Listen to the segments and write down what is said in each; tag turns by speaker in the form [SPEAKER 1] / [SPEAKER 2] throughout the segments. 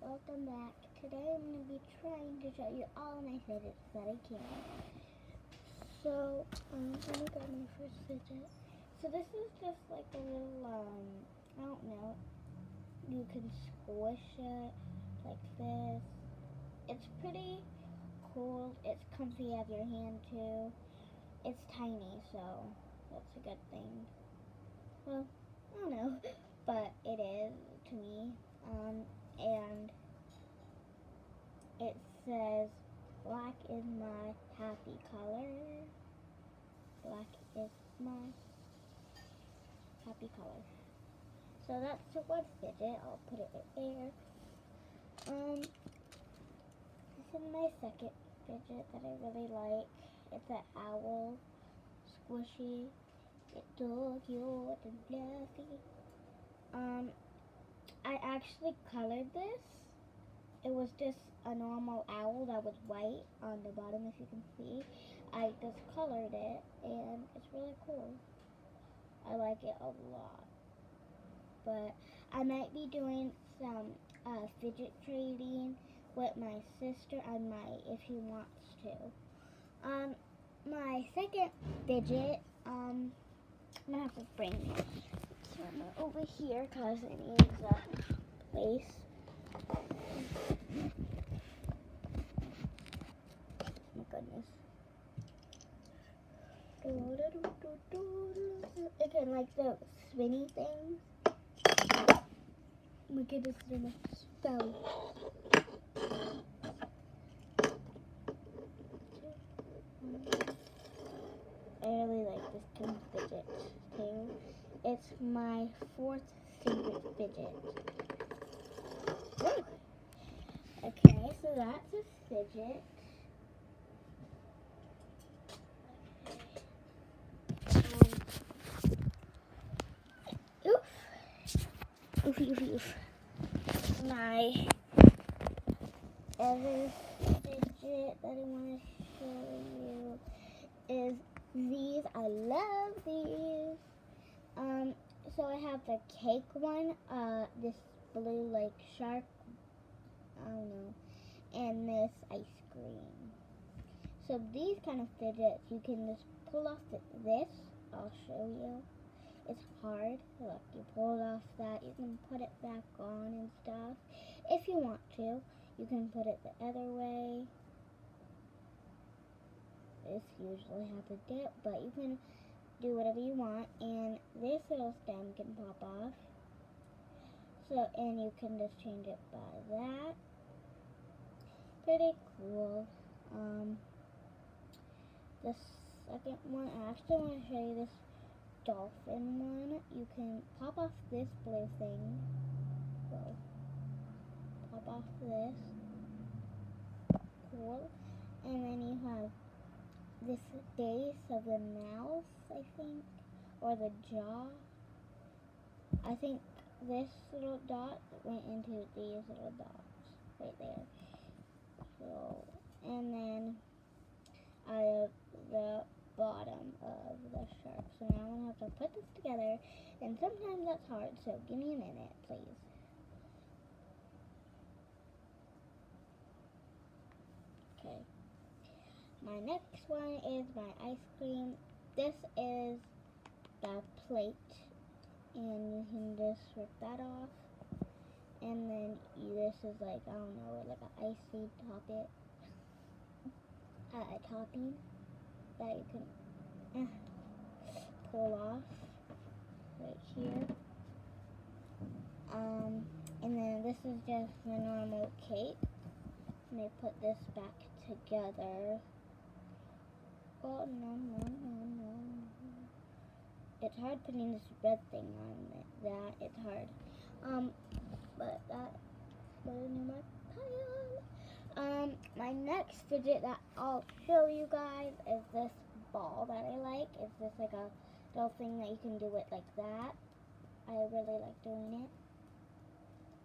[SPEAKER 1] welcome back. Today I'm going to be trying to show you all my fidgets that I can. So, let me grab my first fidget. So this is just like a little, I don't know, you can squish it like this. It's pretty cool. It's comfy to have your hand too. It's tiny, so that's a good thing. Well, I don't know, but it is to me. And it says, black is my happy color. Black is my happy color. So that's the one fidget. I'll put it right there. This is my second fidget that I really like. It's an owl, squishy. It's so cute and fluffy. I actually colored this. It was just a normal owl that was white on the bottom, if you can see. I just colored it, and it's really cool. I like it a lot. But I might be doing some fidget trading with my sister. I might, if she wants to. My second fidget, I'm gonna have to bring camera over here because it needs a place. Oh my goodness. Again, like the spinny things. Oh my goodness, it's in a spell. I really like this kind of fidget too. It's my fourth favorite fidget. Woo! Okay, so that's a fidget. Oof. My other fidget that I want to show you is these. I love these. So I have the cake one, this blue like shark, I don't know, and this ice cream. So these kind of fidgets, you can just pull off this. I'll show you. It's hard. Look, you pull off that. You can put it back on and stuff. If you want to, you can put it the other way. This usually has a dip, but you can do whatever you want. And this little stem can pop off. So, and you can just change it by that. Pretty cool. The second one, I actually want to show you this dolphin one. You can pop off this blue thing. Whoa. Pop off this. Cool. And then you have this base of the mouth, I think, or the jaw. I think this little dot went into these little dots right there. So, and then I have the bottom of the shark. So now I'm going to have to put this together, and sometimes that's hard, so give me a minute, please. Okay. My next one is my ice cream. This is the plate, and you can just rip that off. And then this is like, I don't know, like an icy topping that you can pull off right here. And then this is just the normal cake. And I put this back together. Oh, no. It's hard putting this red thing on it's hard. But that's in my pile. My next fidget that I'll show you guys is this ball that I like. It's just like a little thing that you can do it like that. I really like doing it.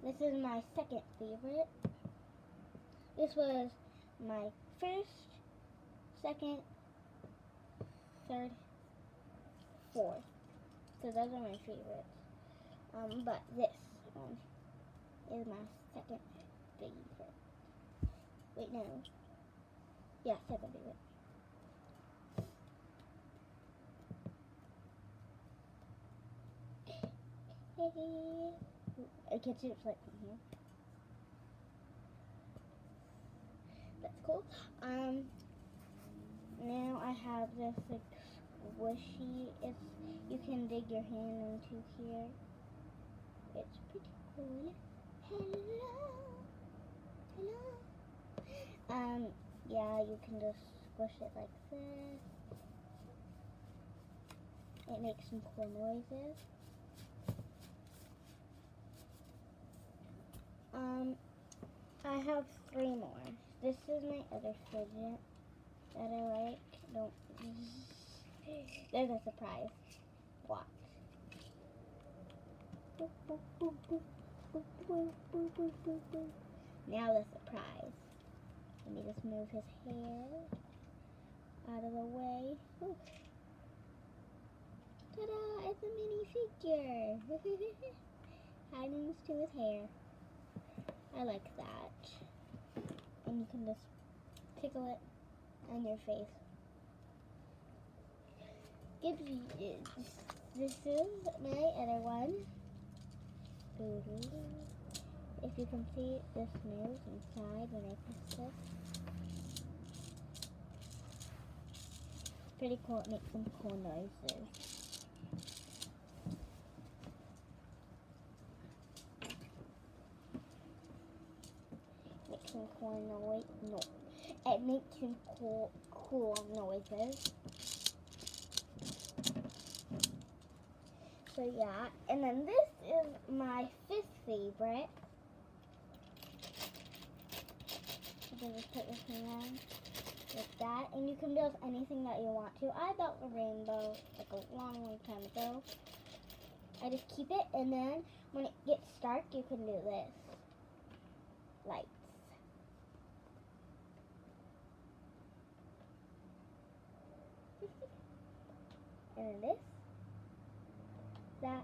[SPEAKER 1] This is my second favorite. This was my first, second, third, fourth. So those are my favorites. But this one is my second favorite. Wait, no. Yeah, second favorite. I can see it's like from here. That's cool. Now I have this like squishy. It's you can dig your hand into here. It's pretty cool. Hello. Yeah, you can just squish it like this. It makes some cool noises. I have 3 more. This is my other fidget that I like. Don't. There's a surprise. Watch. Now the surprise. Let me just move his hair out of the way. Ooh. Ta-da! It's a mini figure. Hiding to his hair. I like that. And you can just tickle it on your face. This is my other one. If you can see, this moves inside when I press this. Pretty cool. It makes some cool noises. Makes some cool noise. No, it makes some cool noises. So yeah, and then this is my 5th favorite. You can just put your thing on like that, and you can build anything that you want to. I built a rainbow like a long time ago. I just keep it, and then when it gets dark, you can do this. Lights. And then this. That.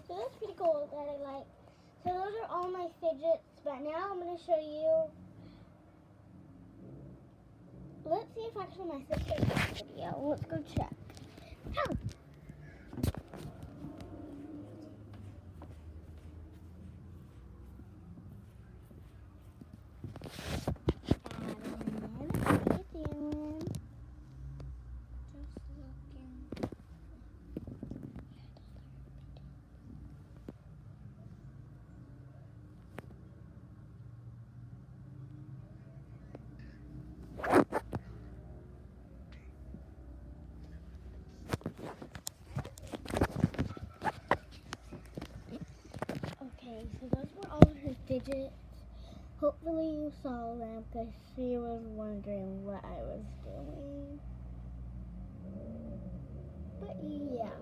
[SPEAKER 1] So that's pretty cool that I like. So those are all my fidgets, but now I'm going to show you. Let's see if actually my sister did this video. Let's go check. Ow! Okay, so those were all her fidgets. Hopefully you saw them because she was wondering what I was doing. But yeah.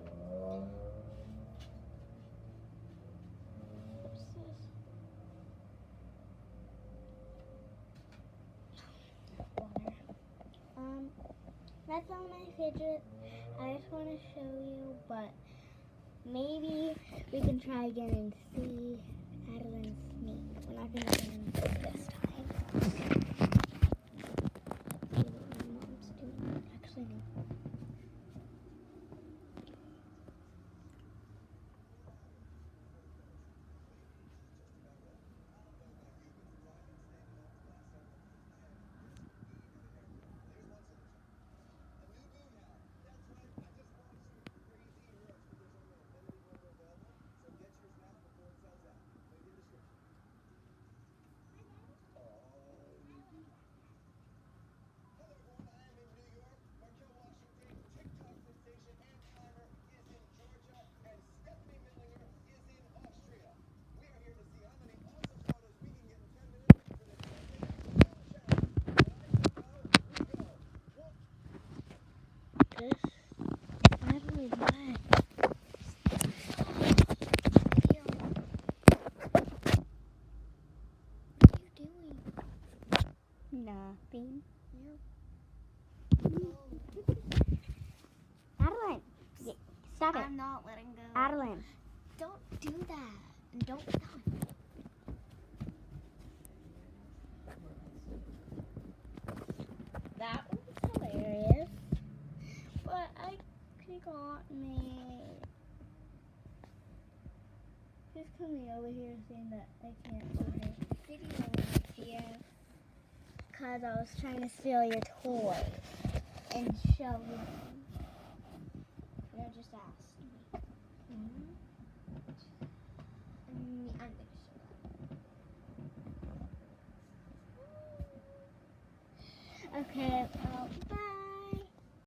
[SPEAKER 1] That's all my fidgets. I just want to show you, but maybe we can try again and see Adeline sneak. We're not going to do it this time. See what my mom's doing. Actually, no. Nothing. No. Adeline, stop it.
[SPEAKER 2] I'm not letting go.
[SPEAKER 1] Adeline.
[SPEAKER 2] Don't do that.
[SPEAKER 1] And don't stop. That was hilarious. But he got me. He's coming over here saying that I can't do his video here. Because I was trying to steal your toy and show him. No, just ask me. I'm going to show that. Okay,